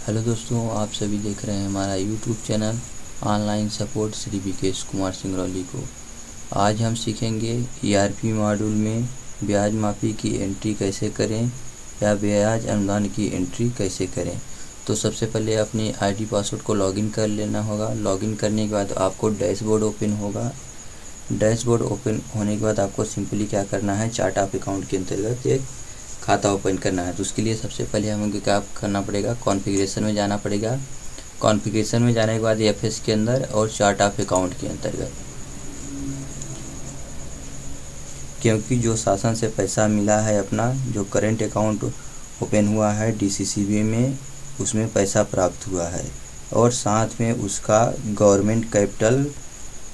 Hello दोस्तों, आप सभी देख रहे हैं हमारा YouTube channel online support Shri Vikesh Kumar Singrauli को। आज हम सीखेंगे ईआरपी मॉड्यूल में ब्याज माफ़ी की एंट्री कैसे करें या ब्याज अनुदान की एंट्री कैसे करें। तो सबसे पहले अपनी आईडी पासवर्ड को लॉगिन कर लेना होगा। लॉगिन करने के बाद आपको डैशबोर्ड ओपन होगा। डैशबोर्ड ओपन होने के बाद आपको सिंपली क्या करना है, चार्ट ऑफ अकाउंट के अंतर्गत एक खाता ओपन करना है। तो उसके लिए सबसे पहले हमें क्या करना पड़ेगा, कॉन्फ़िगरेशन में जाना पड़ेगा। कॉन्फ़िगरेशन में जाने के बाद एफएस के अंदर और चार्ट ऑफ अकाउंट के अंतर्गत, क्योंकि जो शासन से पैसा मिला है, अपना जो करेंट अकाउंट ओपन हुआ है डीसीसीबी में, उसमें पैसा प्राप्त हुआ है और साथ में उसका गवर्नमेंट कैपिटल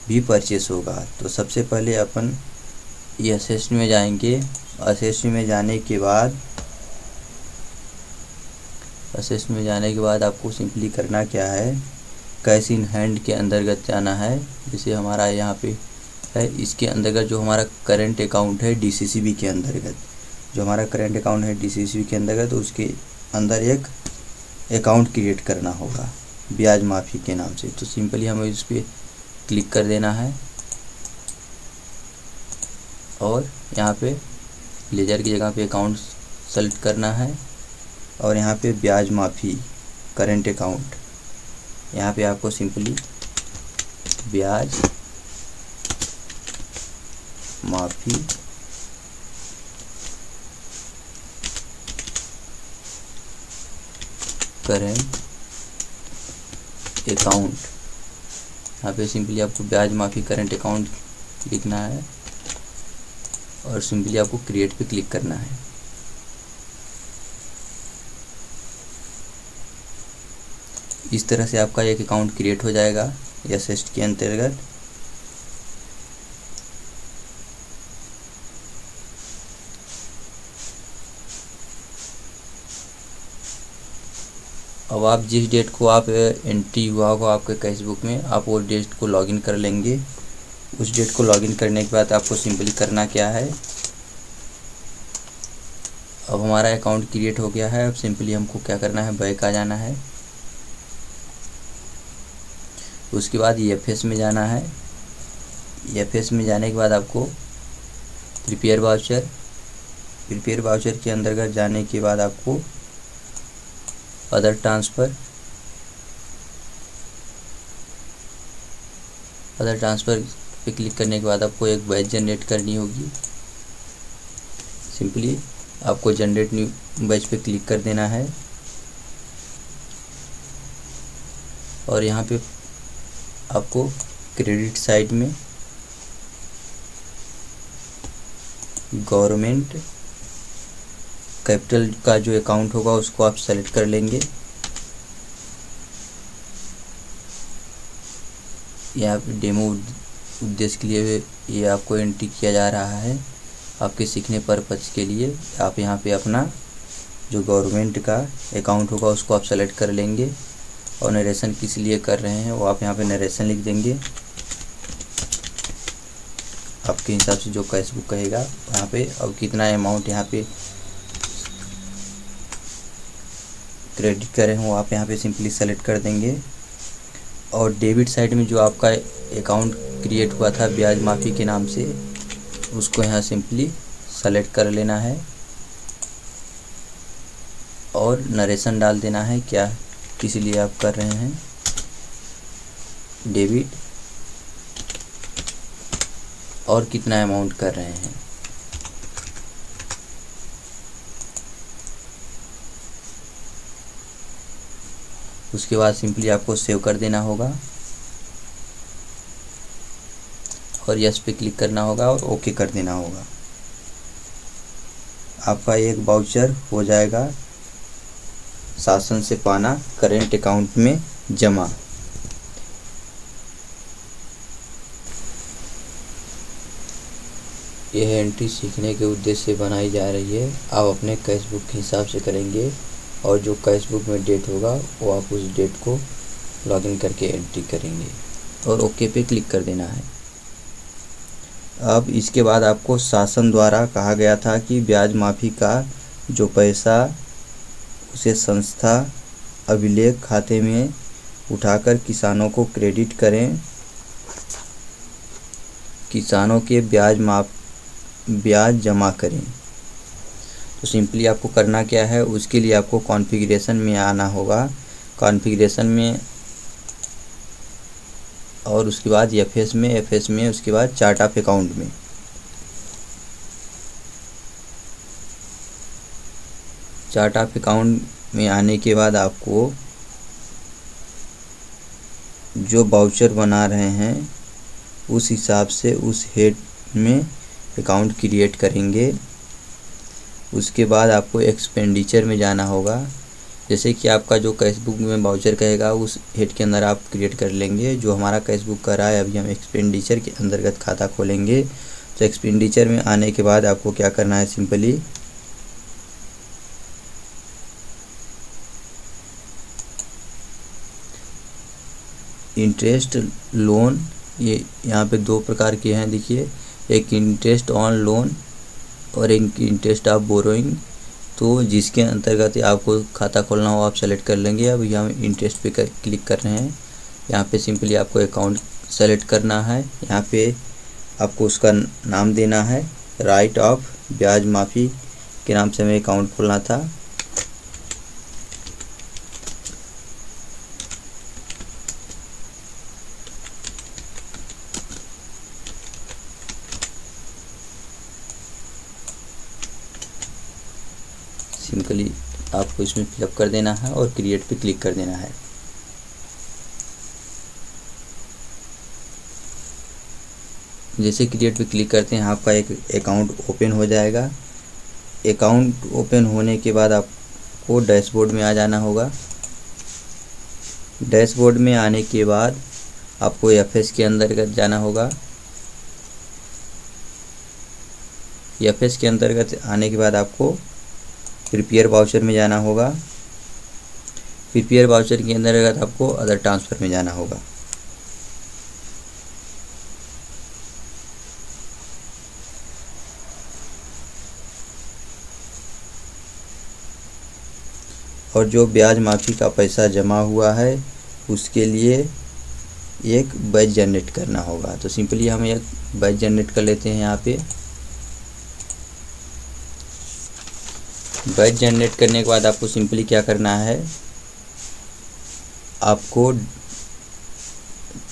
भी परचेस होगा। तो सबसे पहले अपन एसेट में जाएंगे। असेस में जाने के बाद आपको सिंपली करना क्या है, कैश इन हैंड के अंतर्गत जाना है। जैसे हमारा यहाँ पे है, इसके अंतर्गत जो हमारा करंट अकाउंट है डीसीसीबी के अंतर्गत, जो हमारा करंट अकाउंट है डीसीसीबी के अंतर्गत, तो उसके अंदर एक अकाउंट क्रिएट करना होगा ब्याज माफ़ी के नाम से। तो सिंपली हमें इस पर क्लिक कर देना है और यहाँ पे लेजर की जगह पे अकाउंट सेलेक्ट करना है और यहाँ पे ब्याज माफ़ी करेंट अकाउंट, यहाँ पे आपको सिंपली ब्याज माफ़ी करेंट अकाउंट, यहाँ पे सिंपली आपको ब्याज माफ़ी करेंट अकाउंट लिखना है और सिंपली आपको क्रिएट पे क्लिक करना है। इस तरह से आपका एक अकाउंट क्रिएट हो जाएगा एसेट के अंतर्गत। अब आप जिस डेट को आप एंट्री हुआ होगा आपके कैश बुक में, आप वो डेट को लॉगिन कर लेंगे। उस डेट को लॉगिन करने के बाद आपको सिंपली करना क्या है, अब हमारा अकाउंट क्रिएट हो गया है। अब सिंपली हमको क्या करना है, बैक आ जाना है। उसके बाद एफएस में जाना है। एफएस में जाने के बाद आपको प्रिपेयर वाउचर के अंतर्गत जाने के बाद आपको अदर ट्रांसफ़र पे क्लिक करने के बाद आपको एक बैच जनरेट करनी होगी। सिंपली आपको जनरेट न्यू बैच पे क्लिक कर देना है और यहाँ पे आपको क्रेडिट साइड में गवर्नमेंट कैपिटल का जो अकाउंट होगा उसको आप सेलेक्ट कर लेंगे। यहाँ पे डेमो उद्देश्य के लिए ये आपको एंट्री किया जा रहा है, आपके सीखने पर्पज़ के लिए। आप यहाँ पे अपना जो गवर्नमेंट का अकाउंट होगा उसको आप सेलेक्ट कर लेंगे और नरेशन किस लिए कर रहे हैं वो आप यहाँ पे नरेशन लिख देंगे। आपके हिसाब से जो कैश बुक कहेगा यहाँ पे, और कितना अमाउंट यहाँ पे क्रेडिट करें वो आप यहाँ पे सिंपली सेलेक्ट कर देंगे। और डेबिट साइड में जो आपका अकाउंट क्रिएट हुआ था ब्याज माफ़ी के नाम से, उसको यहाँ सिंपली सेलेक्ट कर लेना है और नरेशन डाल देना है, क्या किस लिए आप कर रहे हैं, डेबिट और कितना अमाउंट कर रहे हैं। उसके बाद सिंपली आपको सेव कर देना होगा और यस पे क्लिक करना होगा और ओके कर देना होगा। आपका एक वाउचर हो जाएगा शासन से पाना करेंट अकाउंट में जमा। यह एंट्री सीखने के उद्देश्य से बनाई जा रही है। आप अपने कैश बुक के हिसाब से करेंगे और जो कैश बुक में डेट होगा वो आप उस डेट को लॉगिन करके एंट्री करेंगे और ओके पे क्लिक कर देना है। अब इसके बाद आपको शासन द्वारा कहा गया था कि ब्याज माफ़ी का जो पैसा उसे संस्था अभिलेख खाते में उठाकर किसानों को क्रेडिट करें। किसानों के ब्याज जमा करें। तो सिंपली आपको करना क्या है, उसके लिए आपको कॉन्फ़िगरेशन में आना होगा। कॉन्फ़िगरेशन में और उसके बाद एफएस में उसके बाद चार्ट ऑफ अकाउंट में। चार्ट ऑफ अकाउंट में आने के बाद आपको जो वाउचर बना रहे हैं उस हिसाब से उस हेड में अकाउंट क्रिएट करेंगे। उसके बाद आपको एक्सपेंडिचर में जाना होगा। जैसे कि आपका जो कैश बुक में वाउचर कहेगा उस हेड के अंदर आप क्रिएट कर लेंगे। जो हमारा कैश बुक का रहा है, अभी हम एक्सपेंडिचर के अंतर्गत खाता खोलेंगे। तो एक्सपेंडिचर में आने के बाद आपको क्या करना है, सिंपली इंटरेस्ट लोन, ये यहाँ पे दो प्रकार के हैं देखिए, एक इंटरेस्ट ऑन लोन और एक इंटरेस्ट ऑफ बोरोइंग। तो जिसके अंतर्गत आपको खाता खोलना हो आप सेलेक्ट कर लेंगे। अब यहाँ इंटरेस्ट पे क्लिक कर रहे हैं। यहाँ पे सिंपली आपको अकाउंट सेलेक्ट करना है। यहाँ पे आपको उसका नाम देना है, राइट ऑफ ब्याज माफ़ी के नाम से हमें अकाउंट खोलना था। सिंपली आपको इसमें फिलअप कर देना है और क्रिएट पे क्लिक कर देना है। जैसे क्रिएट पे क्लिक करते हैं आपका एक अकाउंट ओपन हो जाएगा। अकाउंट ओपन होने के बाद आपको डैशबोर्ड में आ जाना होगा। डैशबोर्ड में आने के बाद आपको एफएस के अंतर्गत जाना होगा। एफएस के अंतर्गत आने के बाद आपको प्रिपेयर वाउचर में जाना होगा। प्रिपेयर वाउचर के अंतर्गत आपको अदर ट्रांसफ़र में जाना होगा। और जो ब्याज माफ़ी का पैसा जमा हुआ है उसके लिए एक बैच जनरेट करना होगा। तो सिंपली हम एक बैच जनरेट कर लेते हैं। यहाँ पे बैच जनरेट करने के बाद आपको सिंपली क्या करना है, आपको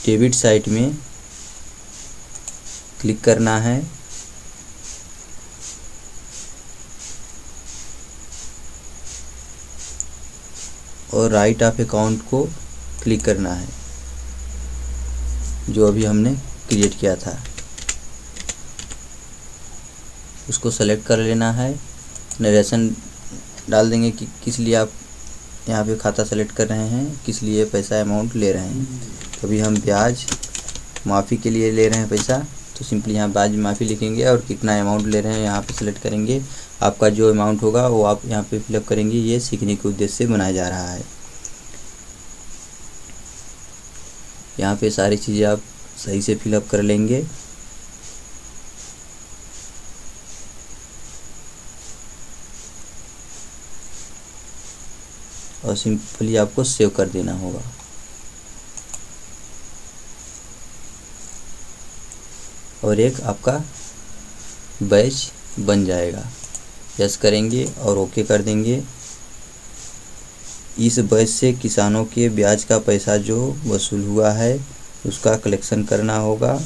डेबिट साइट में क्लिक करना है। और राइट ऑफ अकाउंट को क्लिक करना है, जो अभी हमने क्रिएट किया था उसको सेलेक्ट कर लेना है। नरेशन डाल देंगे कि किस लिए आप यहाँ पे खाता सेलेक्ट कर रहे हैं, किस लिए पैसा अमाउंट ले रहे हैं। तो अभी हम ब्याज माफ़ी के लिए ले रहे हैं पैसा, तो सिंपली यहाँ ब्याज माफ़ी लिखेंगे और कितना अमाउंट ले रहे हैं यहाँ पे सेलेक्ट करेंगे। आपका जो अमाउंट होगा वो आप यहाँ पे फिलअप करेंगे। ये सीखने के उद्देश्य से बनाया जा रहा है। यहाँ पे सारी चीज़ें आप सही से फिलअप कर लेंगे। और सिंपली आपको सेव कर देना होगा। और एक आपका बैच बन जाएगा। यस करेंगे और ओके कर देंगे। इस बैच से किसानों के ब्याज का पैसा जो वसूल हुआ है उसका कलेक्शन करना होगा।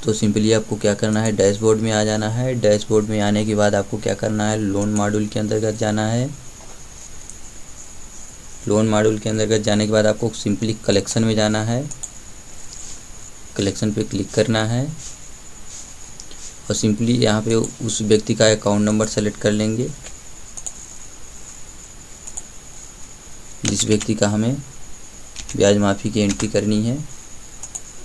तो सिंपली आपको क्या करना है, डैशबोर्ड में आ जाना है। डैशबोर्ड में आने के बाद आपको क्या करना है, लोन मॉड्यूल के अंतर्गत जाना है। लोन मॉड्यूल के अंतर्गत जाने के बाद आपको सिंपली कलेक्शन में जाना है। कलेक्शन पे क्लिक करना है और सिंपली यहाँ पे उस व्यक्ति का अकाउंट नंबर सेलेक्ट कर लेंगे जिस व्यक्ति का हमें ब्याज माफ़ी की एंट्री करनी है।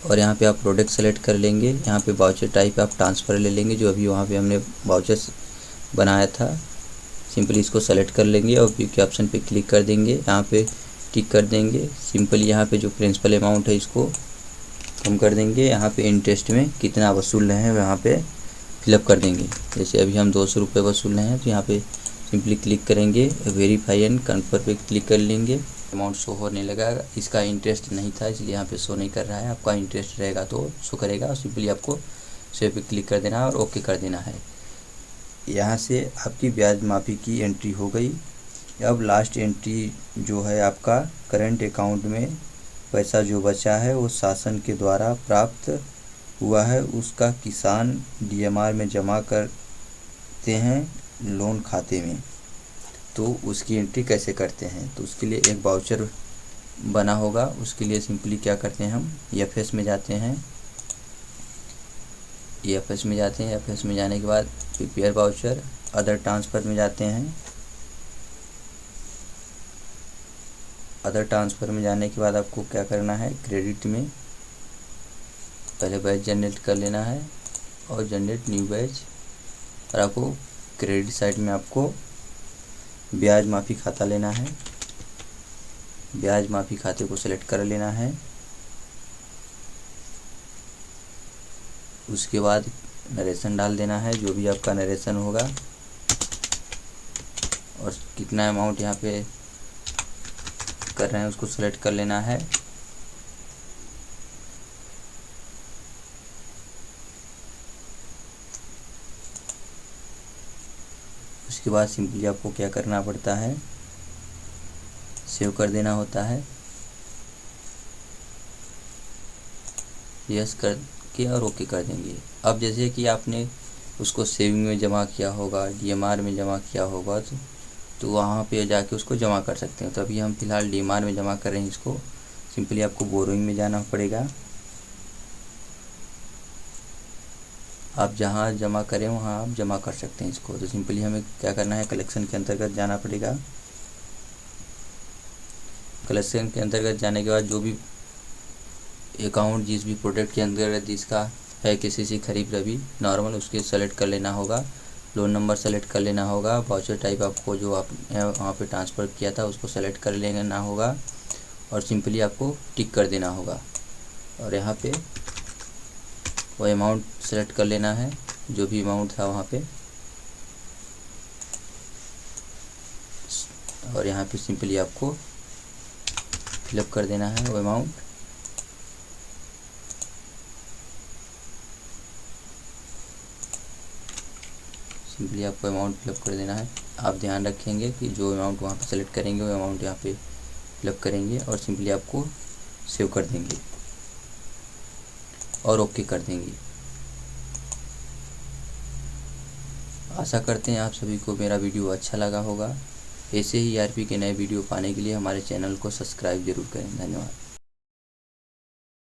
और यहाँ पे आप प्रोडक्ट सेलेक्ट कर लेंगे। यहाँ पे वाउचर टाइप आप ट्रांसफ़र ले लेंगे, जो अभी वहाँ पे हमने वाउचर बनाया था। सिंपली इसको सेलेक्ट कर लेंगे और व्यू के ऑप्शन पे क्लिक कर देंगे। यहाँ पे टिक कर देंगे। सिंपली यहाँ पे जो प्रिंसिपल अमाउंट है इसको हम कर देंगे यहाँ पे इंटरेस्ट में कितना वसूल रहे हैं वहाँ पे फिलअप कर देंगे। जैसे अभी हम 200 रुपये वसूल रहे हैं तो यहाँ पे सिंपली क्लिक करेंगे, वेरीफाई एंड कन्फर्म पे क्लिक कर लेंगे। अमाउंट शो होने लगा, इसका इंटरेस्ट नहीं था इसलिए यहाँ पे शो नहीं कर रहा है। आपका इंटरेस्ट रहेगा तो शो करेगा और सिंपली आपको सेव पे क्लिक कर देना है और ओके कर देना है। यहाँ से आपकी ब्याज माफ़ी की एंट्री हो गई। अब लास्ट एंट्री जो है आपका करंट अकाउंट में पैसा जो बचा है वो शासन के द्वारा प्राप्त हुआ है, उसका किसान DMR में जमा करते हैं लोन खाते में। तो उसकी एंट्री कैसे करते हैं, तो उसके लिए एक वाउचर बना होगा। उसके लिए सिंपली क्या करते हैं, हम EFS में जाते हैं। EFS में जाते हैं, EFS में जाने के बाद प्रिपेयर वाउचर, अदर ट्रांसफ़र में जाते हैं। अदर ट्रांसफ़र में जाने के बाद आपको क्या करना है, क्रेडिट में पहले बैच जनरेट कर लेना है और जनरेट न्यू बैच, और आपको क्रेडिट साइड में आपको ब्याज माफ़ी खाता लेना है। ब्याज माफ़ी खाते को सिलेक्ट कर लेना है। उसके बाद नरेशन डाल देना है, जो भी आपका नरेशन होगा, और कितना अमाउंट यहाँ पे कर रहे हैं उसको सिलेक्ट कर लेना है। उसके बाद सिंपली आपको क्या करना पड़ता है, सेव कर देना होता है। यस करके और ओके कर देंगे। अब जैसे कि आपने उसको सेविंग में जमा किया होगा, DMR में जमा किया होगा, तो वहाँ पे जाके उसको जमा कर सकते हैं। तो अभी हम फ़िलहाल DMR में जमा कर रहे हैं इसको। सिंपली आपको बोरोइंग में जाना पड़ेगा। आप जहाँ जमा करें वहाँ आप जमा कर सकते हैं इसको। तो सिंपली हमें क्या करना है, कलेक्शन के अंतर्गत जाना पड़ेगा। कलेक्शन के अंतर्गत जाने के बाद जो भी अकाउंट जिस भी प्रोडक्ट के अंतर्गत जिसका है, KCC खरीफ रबी नॉर्मल, उसके सेलेक्ट कर लेना होगा। लोन नंबर सेलेक्ट कर लेना होगा। वाउचर टाइप आपको जो आपने वहाँ पे ट्रांसफ़र किया था उसको सेलेक्ट कर लेना होगा और सिंपली आपको टिक कर देना होगा। और यहाँ पे वो अमाउंट सेलेक्ट कर लेना है, जो भी अमाउंट था वहाँ पे, और यहाँ पे सिंपली आपको फिलअप कर देना है वो अमाउंट। सिंपली आपको अमाउंट फिलअप कर देना है। आप ध्यान रखेंगे कि जो अमाउंट वहाँ पे सेलेक्ट करेंगे वो अमाउंट यहाँ पे फिलअप करेंगे और सिंपली आपको सेव कर देंगे और ओके कर देंगे। आशा करते हैं आप सभी को मेरा वीडियो अच्छा लगा होगा। ऐसे ही ERP के नए वीडियो पाने के लिए हमारे चैनल को सब्सक्राइब जरूर करें। धन्यवाद।